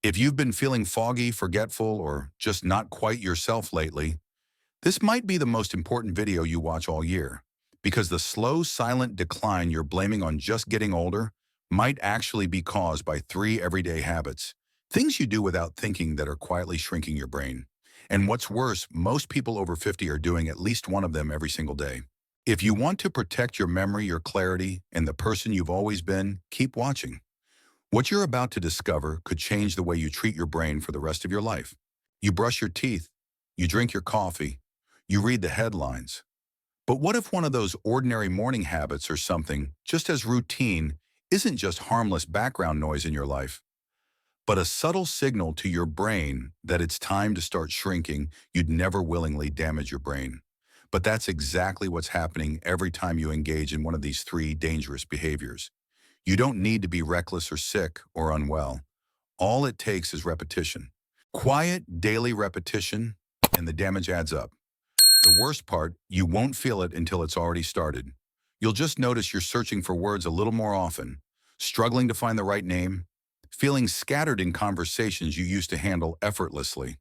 If you've been feeling foggy, forgetful, or just not quite yourself lately, this might be the most important video you watch all year, because the slow, silent decline you're blaming on just getting older might actually be caused by three everyday habits, things you do without thinking that are quietly shrinking your brain. And what's worse, most people over 50 are doing at least one of them every single day. If you want to protect your memory, your clarity, and the person you've always been, keep watching. What you're about to discover could change the way you treat your brain for the rest of your life. You brush your teeth, you drink your coffee, you read the headlines. But what if one of those ordinary morning habits or something, just as routine, isn't just harmless background noise in your life, but a subtle signal to your brain that it's time to start shrinking? You'd never willingly damage your brain. But that's exactly what's happening every time you engage in one of these three dangerous behaviors. You don't need to be reckless or sick or unwell. All it takes is repetition. Quiet, daily repetition, and the damage adds up. The worst part, you won't feel it until it's already started. You'll just notice you're searching for words a little more often, struggling to find the right name, feeling scattered in conversations you used to handle effortlessly.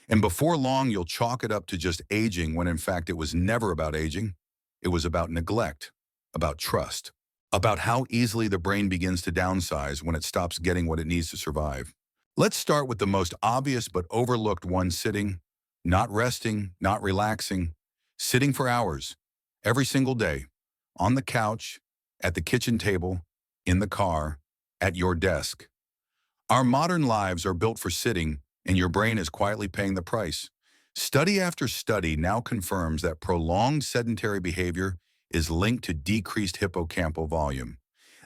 And before long, you'll chalk it up to just aging when in fact it was never about aging. It was about neglect, about trust, about how easily the brain begins to downsize when it stops getting what it needs to survive. Let's start with the most obvious but overlooked one: sitting, not resting, not relaxing, sitting for hours, every single day, on the couch, at the kitchen table, in the car, at your desk. Our modern lives are built for sitting, and your brain is quietly paying the price. Study after study now confirms that prolonged sedentary behavior is linked to decreased hippocampal volume.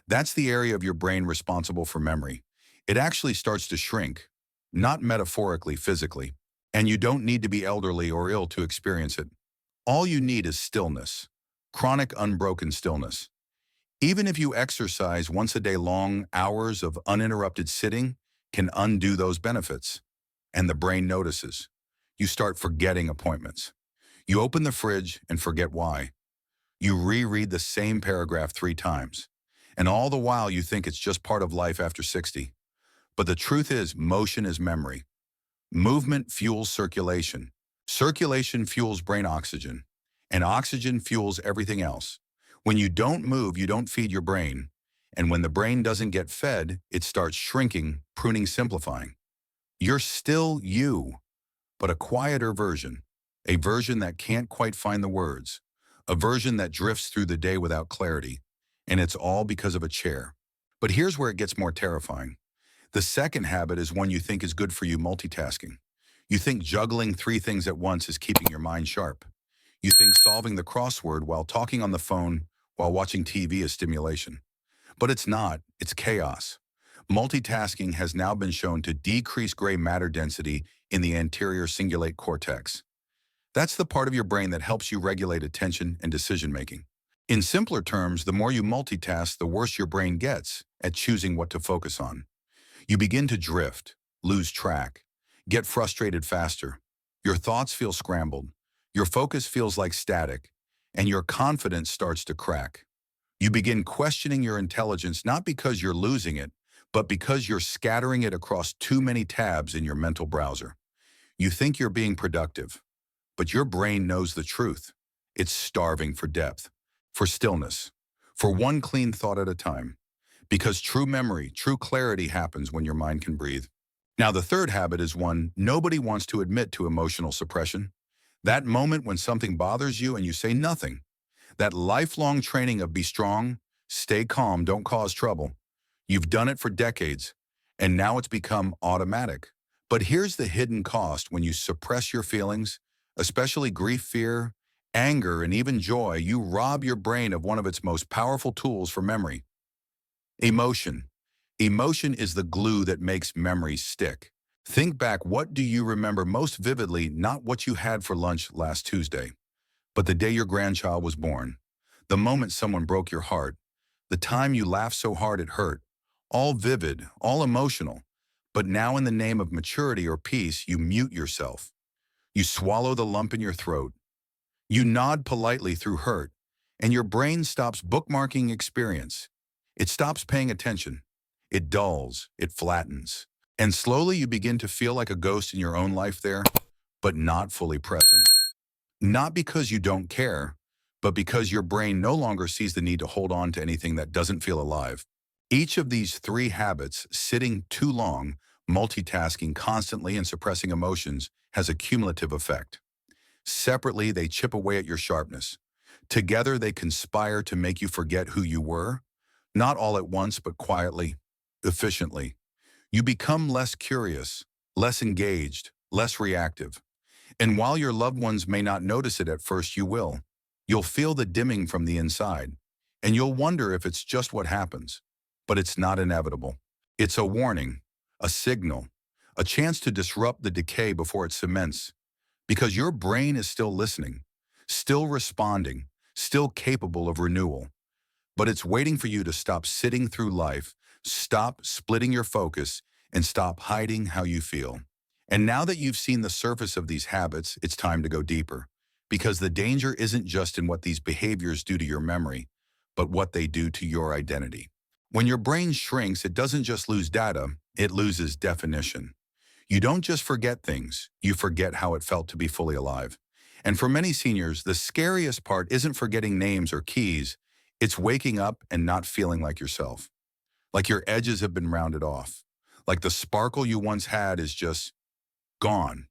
That's the area of your brain responsible for memory. It actually starts to shrink, not metaphorically, physically. And you don't need to be elderly or ill to experience it. All you need is stillness, chronic unbroken stillness. Even if you exercise once a day, long hours of uninterrupted sitting can undo those benefits. And the brain notices. You start forgetting appointments. You open the fridge and forget why. You reread the same paragraph 3 times. And all the while you think it's just part of life after 60. But the truth is, motion is memory. Movement fuels circulation. Circulation fuels brain oxygen. And oxygen fuels everything else. When you don't move, you don't feed your brain. And when the brain doesn't get fed, it starts shrinking, pruning, simplifying. You're still you, but a quieter version. A version that can't quite find the words. A version that drifts through the day without clarity. And it's all because of a chair. But here's where it gets more terrifying. The second habit is one you think is good for you: multitasking. You think juggling 3 things at once is keeping your mind sharp. You think solving the crossword while talking on the phone while watching TV is stimulation. But it's not, it's chaos. Multitasking has now been shown to decrease gray matter density in the anterior cingulate cortex. That's the part of your brain that helps you regulate attention and decision-making. In simpler terms, the more you multitask, the worse your brain gets at choosing what to focus on. You begin to drift, lose track, get frustrated faster. Your thoughts feel scrambled. Your focus feels like static, and your confidence starts to crack. You begin questioning your intelligence, not because you're losing it, but because you're scattering it across too many tabs in your mental browser. You think you're being productive, but your brain knows the truth. It's starving for depth, for stillness, for one clean thought at a time. Because true memory, true clarity happens when your mind can breathe. Now, the third habit is one nobody wants to admit: to emotional suppression. That moment when something bothers you and you say nothing. That lifelong training of be strong, stay calm, don't cause trouble. You've done it for decades, and now it's become automatic. But here's the hidden cost: when you suppress your feelings, especially grief, fear, anger, and even joy, you rob your brain of one of its most powerful tools for memory: emotion. Emotion is the glue that makes memories stick. Think back, what do you remember most vividly? Not what you had for lunch last Tuesday, but the day your grandchild was born, the moment someone broke your heart, the time you laughed so hard it hurt. All vivid, all emotional. But now, in the name of maturity or peace, you mute yourself. You swallow the lump in your throat. You nod politely through hurt, and your brain stops bookmarking experience. It stops paying attention. It dulls, it flattens. And slowly you begin to feel like a ghost in your own life there, but not fully present. Not because you don't care, but because your brain no longer sees the need to hold on to anything that doesn't feel alive. Each of these three habits, sitting too long, multitasking constantly and suppressing emotions, has a cumulative effect. Separately, they chip away at your sharpness. Together, they conspire to make you forget who you were, not all at once, but quietly, efficiently. You become less curious, less engaged, less reactive. And while your loved ones may not notice it at first, you will. You'll feel the dimming from the inside, and you'll wonder if it's just what happens. But it's not inevitable. It's a warning, a signal, a chance to disrupt the decay before it cements, because your brain is still listening, still responding, still capable of renewal. But it's waiting for you to stop sitting through life, stop splitting your focus, and stop hiding how you feel. And now that you've seen the surface of these habits, it's time to go deeper. Because the danger isn't just in what these behaviors do to your memory, but what they do to your identity. When your brain shrinks, it doesn't just lose data, it loses definition. You don't just forget things, you forget how it felt to be fully alive. And for many seniors, the scariest part isn't forgetting names or keys, it's waking up and not feeling like yourself. Like your edges have been rounded off. Like the sparkle you once had is just gone.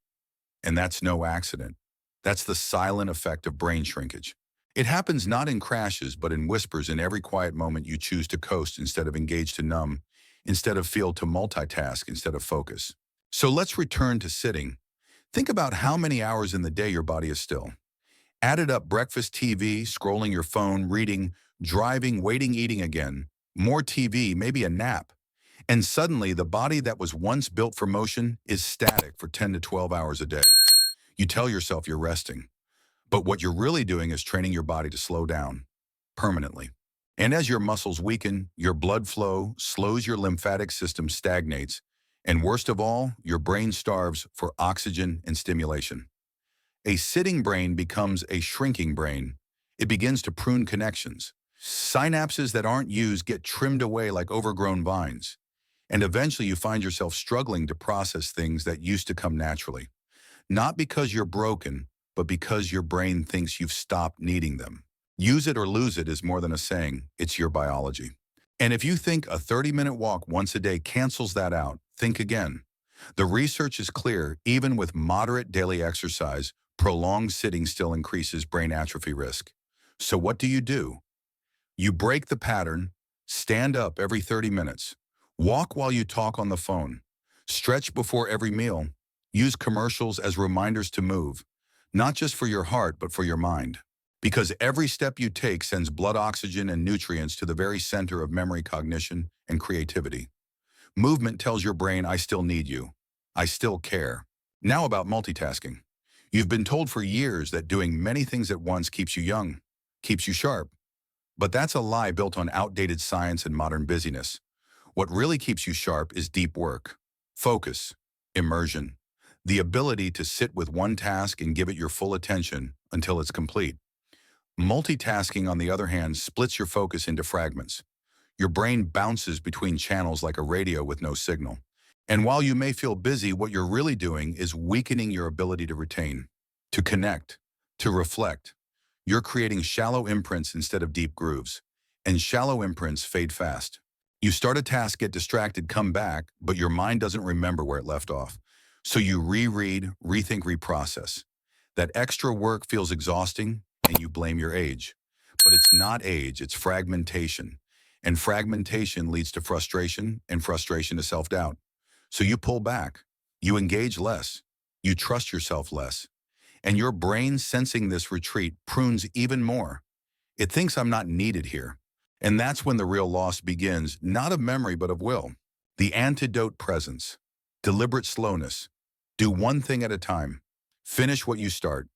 And that's no accident. That's the silent effect of brain shrinkage. It happens not in crashes, but in whispers in every quiet moment you choose to coast instead of engage to numb, instead of feel to multitask instead of focus. So let's return to sitting. Think about how many hours in the day your body is still. Added up breakfast TV, scrolling your phone, reading, driving, waiting, eating again, more TV, maybe a nap. And suddenly the body that was once built for motion is static for 10 to 12 hours a day. You tell yourself you're resting, but what you're really doing is training your body to slow down permanently. And as your muscles weaken, your blood flow slows, your lymphatic system stagnates, and worst of all, your brain starves for oxygen and stimulation. A sitting brain becomes a shrinking brain. It begins to prune connections. Synapses that aren't used get trimmed away like overgrown vines. And eventually you find yourself struggling to process things that used to come naturally. Not because you're broken, but because your brain thinks you've stopped needing them. Use it or lose it is more than a saying, it's your biology. And if you think a 30-minute walk once a day cancels that out, think again. The research is clear, even with moderate daily exercise, prolonged sitting still increases brain atrophy risk. So what do? You break the pattern, stand up every 30 minutes, walk while you talk on the phone, stretch before every meal, use commercials as reminders to move, not just for your heart, but for your mind. Because every step you take sends blood oxygen and nutrients to the very center of memory, cognition, and creativity. Movement tells your brain, I still need you. I still care. Now about multitasking. You've been told for years that doing many things at once keeps you young, keeps you sharp. But that's a lie built on outdated science and modern busyness. What really keeps you sharp is deep work, focus, immersion, the ability to sit with one task and give it your full attention until it's complete. Multitasking, on the other hand, splits your focus into fragments. Your brain bounces between channels like a radio with no signal. And while you may feel busy, what you're really doing is weakening your ability to retain, to connect, to reflect. You're creating shallow imprints instead of deep grooves. And shallow imprints fade fast. You start a task, get distracted, come back, but your mind doesn't remember where it left off. So you reread, rethink, reprocess. That extra work feels exhausting, and you blame your age. But it's not age, it's fragmentation. And fragmentation leads to frustration, and frustration to self-doubt. So you pull back, you engage less, you trust yourself less. And your brain, sensing this retreat, prunes even more. It thinks I'm not needed here. And that's when the real loss begins, not of memory, but of will. The antidote: presence, deliberate slowness. Do one thing at a time. Finish what you start.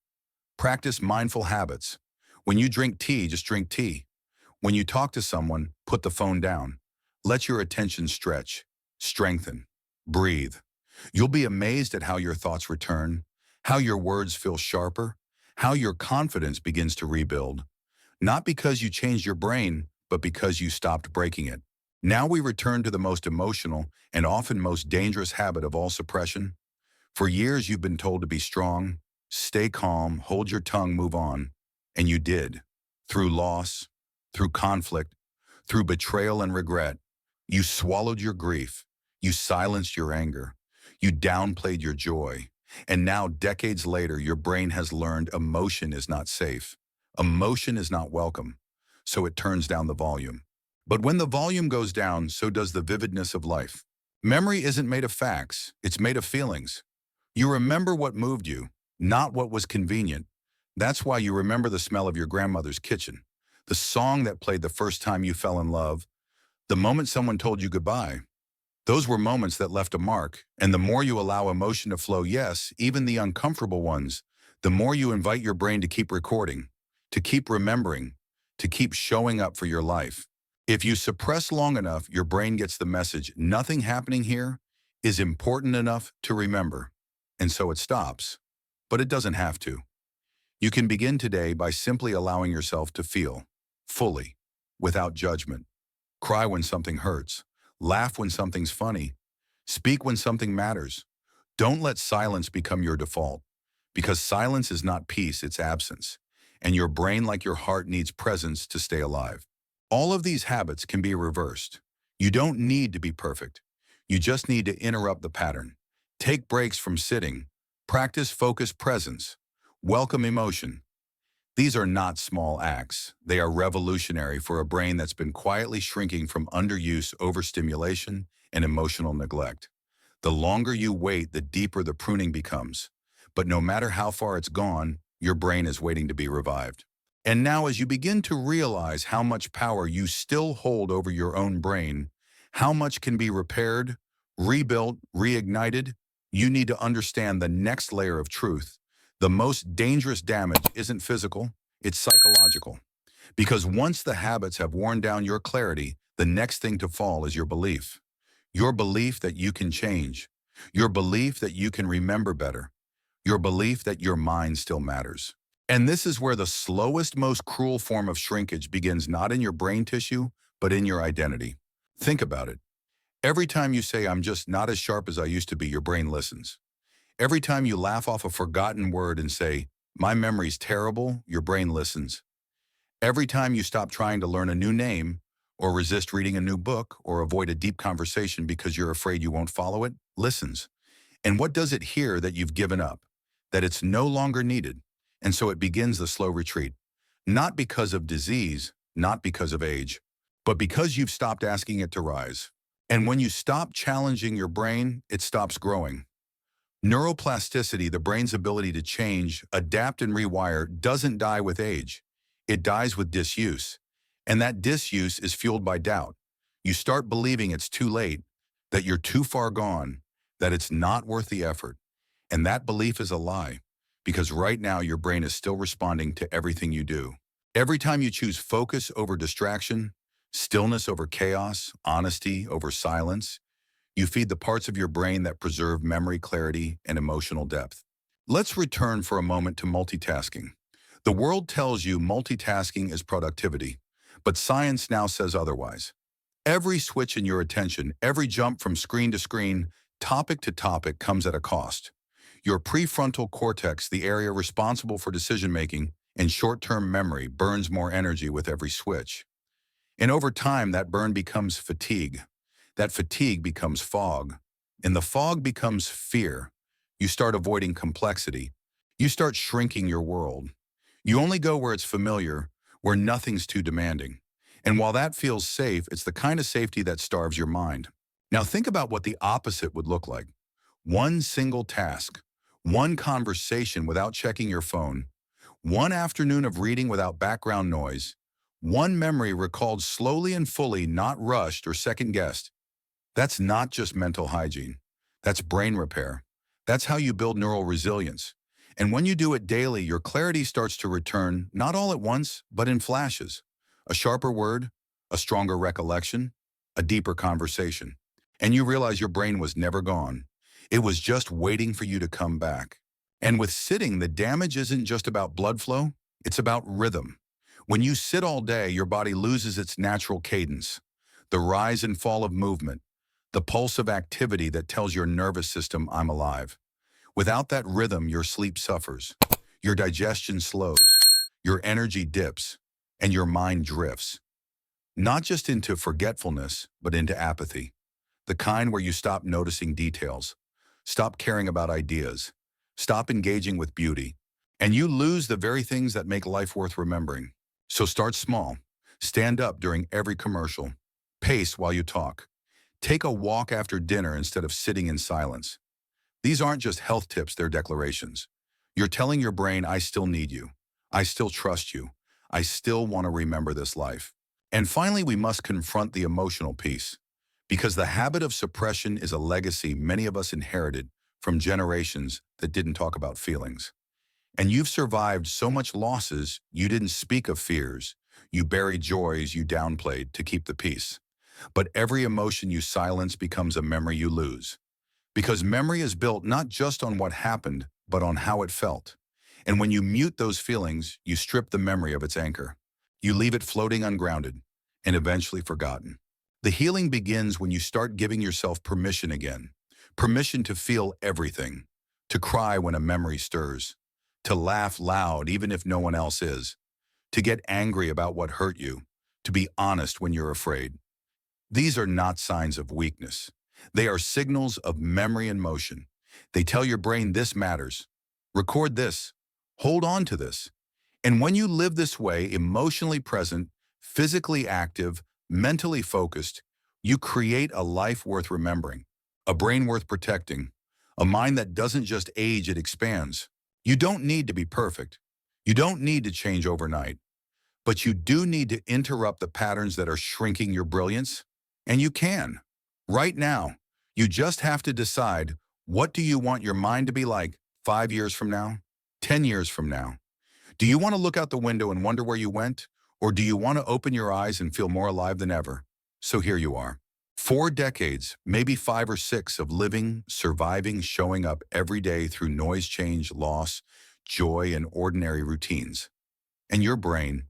Practice mindful habits. When you drink tea, just drink tea. When you talk to someone, put the phone down. Let your attention stretch, strengthen, breathe. You'll be amazed at how your thoughts return, how your words feel sharper, how your confidence begins to rebuild. Not because you changed your brain, but because you stopped breaking it. Now we return to the most emotional and often most dangerous habit of all suppression. For years you've been told to be strong, stay calm, hold your tongue, move on. And you did. Through loss, through conflict, through betrayal and regret. You swallowed your grief. You silenced your anger. You downplayed your joy. And now, decades later, your brain has learned emotion is not safe. Emotion is not welcome. So it turns down the volume. But when the volume goes down, so does the vividness of life. Memory isn't made of facts, it's made of feelings. You remember what moved you, not what was convenient. That's why you remember the smell of your grandmother's kitchen, the song that played the first time you fell in love, the moment someone told you goodbye. Those were moments that left a mark, and the more you allow emotion to flow, yes, even the uncomfortable ones, the more you invite your brain to keep recording, to keep remembering, to keep showing up for your life. If you suppress long enough, your brain gets the message, nothing happening here is important enough to remember. And so it stops. But it doesn't have to. You can begin today by simply allowing yourself to feel, fully, without judgment. Cry when something hurts. Laugh when something's funny. Speak when something matters. Don't let silence become your default, because silence is not peace, it's absence. And your brain, like your heart, needs presence to stay alive. All of these habits can be reversed. You don't need to be perfect. You just need to interrupt the pattern. Take breaks from sitting. Practice focused presence. Welcome emotion. These are not small acts. They are revolutionary for a brain that's been quietly shrinking from underuse, overstimulation, and emotional neglect. The longer you wait, the deeper the pruning becomes. But no matter how far it's gone, your brain is waiting to be revived. And now, as you begin to realize how much power you still hold over your own brain, how much can be repaired, rebuilt, reignited, you need to understand the next layer of truth. The most dangerous damage isn't physical, it's psychological. Because once the habits have worn down your clarity, the next thing to fall is your belief. Your belief that you can change. Your belief that you can remember better. Your belief that your mind still matters. And this is where the slowest, most cruel form of shrinkage begins, not in your brain tissue, but in your identity. Think about it. Every time you say, I'm just not as sharp as I used to be, your brain listens. Every time you laugh off a forgotten word and say, my memory's terrible, your brain listens. Every time you stop trying to learn a new name, or resist reading a new book, or avoid a deep conversation because you're afraid you won't follow it, listens. And what does it hear? That you've given up, that it's no longer needed. And so it begins the slow retreat. Not because of disease, not because of age, but because you've stopped asking it to rise. And when you stop challenging your brain, it stops growing. Neuroplasticity, the brain's ability to change, adapt, and rewire, doesn't die with age. It dies with disuse. And that disuse is fueled by doubt. You start believing it's too late, that you're too far gone, that it's not worth the effort. And that belief is a lie, because right now your brain is still responding to everything you do. Every time you choose focus over distraction, stillness over chaos, honesty over silence, you feed the parts of your brain that preserve memory, clarity, and emotional depth. Let's return for a moment to multitasking. The world tells you multitasking is productivity, but science now says otherwise. Every switch in your attention, every jump from screen to screen, topic to topic comes at a cost. Your prefrontal cortex, the area responsible for decision-making and short-term memory, burns more energy with every switch. And over time, that burn becomes fatigue. That fatigue becomes fog. And the fog becomes fear. You start avoiding complexity. You start shrinking your world. You only go where it's familiar, where nothing's too demanding. And while that feels safe, it's the kind of safety that starves your mind. Now think about what the opposite would look like. One single task, one conversation without checking your phone, one afternoon of reading without background noise, one memory recalled slowly and fully, not rushed or second-guessed. That's not just mental hygiene. That's brain repair. That's how you build neural resilience. And when you do it daily, your clarity starts to return, not all at once, but in flashes. A sharper word, a stronger recollection, a deeper conversation. And you realize your brain was never gone. It was just waiting for you to come back. And with sitting, the damage isn't just about blood flow, it's about rhythm. When you sit all day, your body loses its natural cadence. the rise and fall of movement, the pulse of activity that tells your nervous system I'm alive. Without that rhythm, your sleep suffers, your digestion slows, your energy dips, and your mind drifts. Not just into forgetfulness, but into apathy. The kind where you stop noticing details, stop caring about ideas, stop engaging with beauty, and you lose the very things that make life worth remembering. So start small. Stand up during every commercial. Pace while you talk. Take a walk after dinner instead of sitting in silence. These aren't just health tips, they're declarations. You're telling your brain, I still need you. I still trust you. I still want to remember this life. And finally, we must confront the emotional piece. Because the habit of suppression is a legacy many of us inherited from generations that didn't talk about feelings. And you've survived so much losses, you didn't speak of fears. You buried joys you downplayed to keep the peace. But every emotion you silence becomes a memory you lose. Because memory is built not just on what happened, but on how it felt. And when you mute those feelings, you strip the memory of its anchor. You leave it floating ungrounded and eventually forgotten. The healing begins when you start giving yourself permission again. Permission to feel everything, to cry when a memory stirs, to laugh loud even if no one else is, to get angry about what hurt you, to be honest when you're afraid. These are not signs of weakness. They are signals of memory and motion. They tell your brain this matters. Record this. Hold on to this. And when you live this way, emotionally present, physically active, mentally focused, you create a life worth remembering, a brain worth protecting, a mind that doesn't just age, it expands. You don't need to be perfect. You don't need to change overnight. But you do need to interrupt the patterns that are shrinking your brilliance. And you can. Right now, you just have to decide, what do you want your mind to be like 5 years from now, 10 years from now? Do you want to look out the window and wonder where you went? Or do you want to open your eyes and feel more alive than ever? So here you are. 4 decades, maybe 5 or 6 of living, surviving, showing up every day through noise, change, loss, joy, and ordinary routines. And your brain,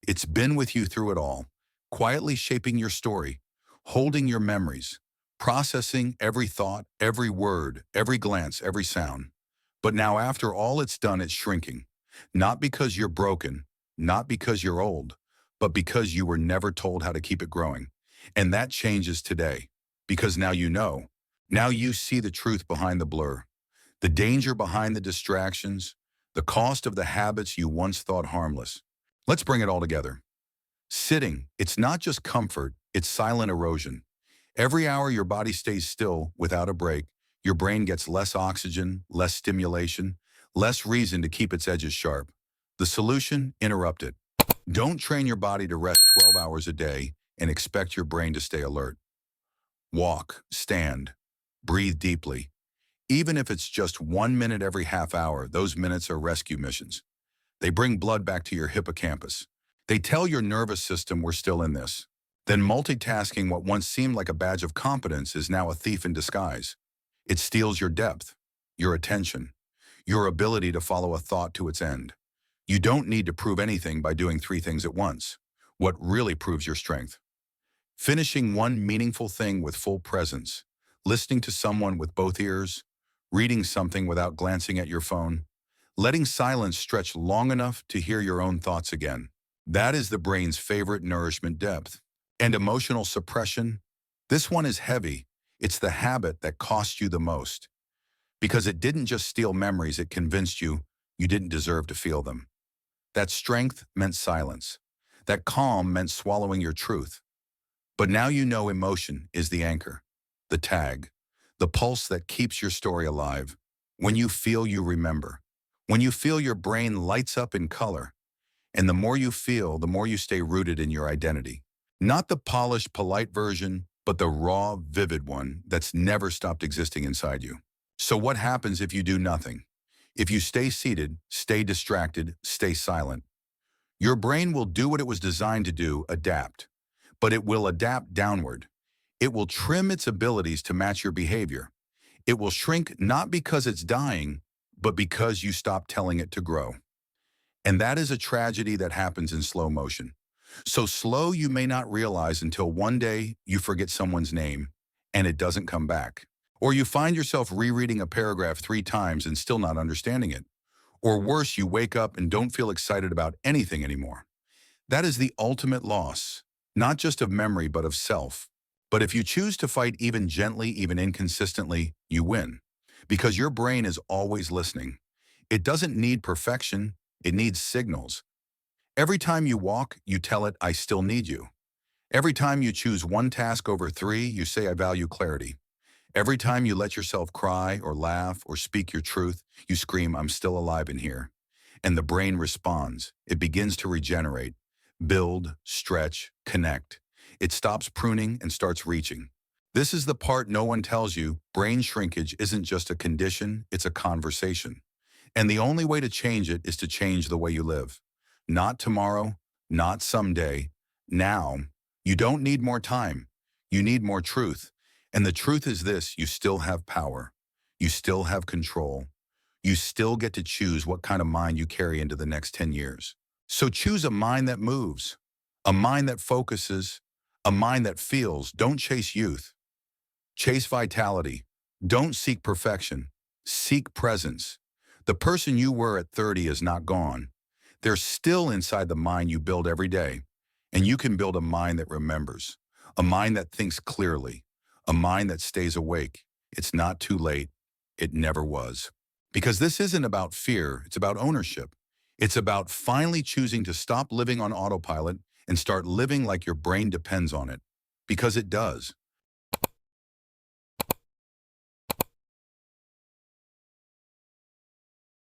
it's been with you through it all, quietly shaping your story, holding your memories, processing every thought, every word, every glance, every sound. But now after all it's done, it's shrinking. Not because you're broken, not because you're old, but because you were never told how to keep it growing. And that changes today, because now you know. Now you see the truth behind the blur, the danger behind the distractions, the cost of the habits you once thought harmless. Let's bring it all together. Sitting, it's not just comfort, it's silent erosion. Every hour your body stays still without a break, your brain gets less oxygen, less stimulation, less reason to keep its edges sharp. The solution? Interrupt it. Don't train your body to rest 12 hours a day and expect your brain to stay alert. Walk, stand, breathe deeply. Even if it's just 1 minute every half hour, those minutes are rescue missions. They bring blood back to your hippocampus. They tell your nervous system we're still in this. Then multitasking, what once seemed like a badge of competence, is now a thief in disguise. It steals your depth, your attention, your ability to follow a thought to its end. You don't need to prove anything by doing 3 things at once. What really proves your strength? Finishing one meaningful thing with full presence, listening to someone with both ears, reading something without glancing at your phone, letting silence stretch long enough to hear your own thoughts again. That is the brain's favorite nourishment depth. And emotional suppression? This one is heavy. It's the habit that cost you the most. Because it didn't just steal memories, it convinced you you didn't deserve to feel them. That strength meant silence. That calm meant swallowing your truth. But now you know emotion is the anchor, the tag, the pulse that keeps your story alive. When you feel, you remember. When you feel, your brain lights up in color. And the more you feel, the more you stay rooted in your identity. Not the polished, polite version, but the raw, vivid one that's never stopped existing inside you. So what happens if you do nothing? If you stay seated, stay distracted, stay silent? Your brain will do what it was designed to do, adapt. But it will adapt downward. It will trim its abilities to match your behavior. It will shrink not because it's dying, but because you stop telling it to grow. And that is a tragedy that happens in slow motion. So slow you may not realize until one day you forget someone's name and it doesn't come back. Or you find yourself rereading a paragraph 3 times and still not understanding it. Or worse, you wake up and don't feel excited about anything anymore. That is the ultimate loss, not just of memory, but of self. But if you choose to fight even gently, even inconsistently, you win. Because your brain is always listening. It doesn't need perfection, it needs signals. Every time you walk, you tell it, I still need you. Every time you choose one task over 3, you say, I value clarity. Every time you let yourself cry or laugh or speak your truth, you scream, I'm still alive in here. And the brain responds. It begins to regenerate, build, stretch, connect. It stops pruning and starts reaching. This is the part no one tells you. Brain shrinkage isn't just a condition, it's a conversation. And the only way to change it is to change the way you live. Not tomorrow, not someday, now. You don't need more time. You need more truth. And the truth is this, you still have power. You still have control. You still get to choose what kind of mind you carry into the next 10 years. So choose a mind that moves, a mind that focuses, a mind that feels. Don't chase youth. Chase vitality. Don't seek perfection. Seek presence. The person you were at 30 is not gone. They're still inside the mind you build every day. And you can build a mind that remembers, a mind that thinks clearly, a mind that stays awake. It's not too late. It never was. Because this isn't about fear, it's about ownership. It's about finally choosing to stop living on autopilot and start living like your brain depends on it. Because it does.